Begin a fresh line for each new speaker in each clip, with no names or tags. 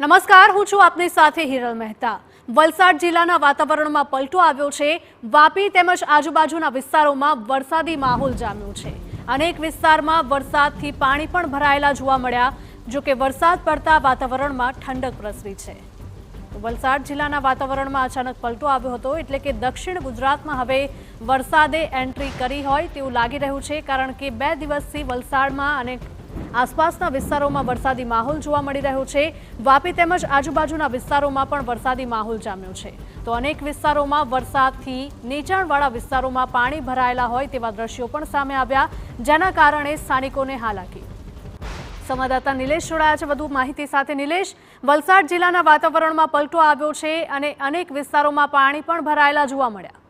નમસ્કાર, હું છું આપની સાથે હિરલ મહેતા। વલસાડ જિલ્લાના વાતાવરણમાં પલટો આવ્યો છે। વાપી તેમજ આજુબાજુના વિસ્તારોમાં વરસાદી માહોલ જામ્યો છે। અનેક વિસ્તારમાં વરસાદથી પાણી પણ ભરાયેલા જોવા મળ્યા। જો કે વરસાદ પડતા વાતાવરણમાં ઠંડક પ્રસરી છે। વલસાડ જિલ્લાના વાતાવરણમાં અચાનક પલટો આવ્યો હતો, એટલે કે દક્ષિણ ગુજરાતમાં હવે વરસાદે એન્ટ્રી કરી હોય તેવું લાગી રહ્યું છે, કારણ કે 2 દિવસથી વલસાડમાં અને આસપાસના વિસ્તારોમાં વરસાદી માહોલ જોવા મળી રહ્યો છે। વાપી તેમજ આજુબાજુના વિસ્તારોમાં પણ વરસાદી માહોલ જામ્યો છે। તો અનેક વિસ્તારોમાં વરસાદથી નીચાણવાળા વિસ્તારોમાં પાણી ભરાયેલા હોય તેવા દ્રશ્યો પણ સામે આવ્યા, જેના કારણે સ્થાનિકોને હાલાકી। સંવાદદાતા નિલેશ જોડાયા છે વધુ માહિતી સાથે। નિલેશ, વલસાડ જિલ્લાના વાતાવરણમાં પલટો આવ્યો છે અને અનેક વિસ્તારોમાં પાણી પણ ભરાયેલા જોવા મળ્યા।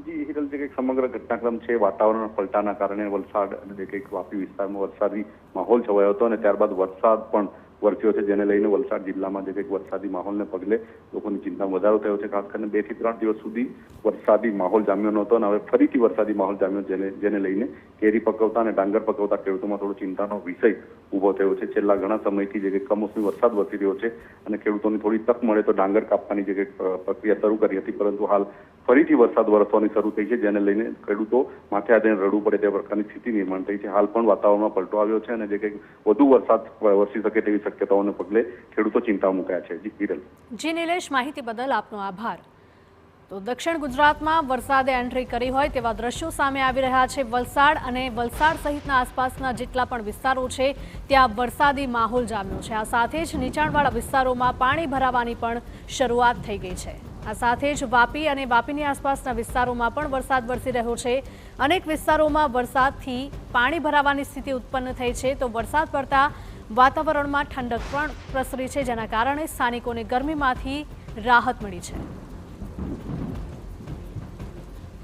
જી હિરલ, જે કંઈક સમગ્ર ઘટનાક્રમ છે વાતાવરણ પલટાના કારણે વલસાડ અને જે કંઈક વાપી વિસ્તારમાં વરસાદી માહોલ છવાયો હતો અને ત્યારબાદ વરસાદ પણ વરસ્યો છે, જેને લઈને વલસાડ જિલ્લામાં જે કંઈક વરસાદી માહોલને પગલે લોકોની ચિંતામાં વધારો થયો છે। ખાસ કરીને 2 થી 3 દિવસ સુધી વરસાદી માહોલ જામ્યો નહોતો અને હવે ફરીથી વરસાદી માહોલ જામ્યો, જેને લઈને કેરી પકવતા અને ડાંગર પકવતા ખેડૂતોમાં થોડો ચિંતાનો વિષય ઊભો થયો છે। છેલ્લા ઘણા સમયથી જે કંઈક કમોસમી વરસાદ વરસી રહ્યો છે અને ખેડૂતોને થોડી તક મળે તો ડાંગર કાપવાની જે કંઈક પ્રક્રિયા શરૂ કરી હતી, પરંતુ હાલ ફરીથી વરસાદ વરસવાની શરૂ થઈ છે, જેને લઈને ખેડૂતો માથે આવીને રડવું પડે તે પ્રકારની સ્થિતિ નિર્માણ થઈ છે। હાલ પણ વાતાવરણમાં પલટો આવ્યો છે અને જે કંઈક વધુ વરસાદ વરસી શકે તેવી શક્યતાઓને પગલે ખેડૂતો ચિંતા મુકાયા છે। જી હિરલ।
જી નિલેશ, માહિતી બદલ આપનો આભાર। તો દક્ષિણ ગુજરાતમાં વરસાદે એન્ટ્રી કરી હોય તેવા દ્રશ્યો સામે આવી રહ્યા છે। વલસાડ અને વલસાડ સહિતના આસપાસના જેટલા પણ વિસ્તારો છે ત્યાં વરસાદી માહોલ જામ્યો છે। આ સાથે જ નીચાણવાળા વિસ્તારોમાં પાણી ભરાવાની પણ શરૂઆત થઈ ગઈ છે। આ સાથે જ વાપી અને વાપીની આસપાસના વિસ્તારોમાં પણ વરસાદ વરસી રહ્યો છે। અનેક વિસ્તારોમાં વરસાદથી પાણી ભરાવાની સ્થિતિ ઉત્પન્ન થઈ છે, તો વરસાદ પડતા વાતાવરણમાં ઠંડક પણ પ્રસરી છે, જેના કારણે સ્થાનિકોને ગરમીમાંથી રાહત મળી છે।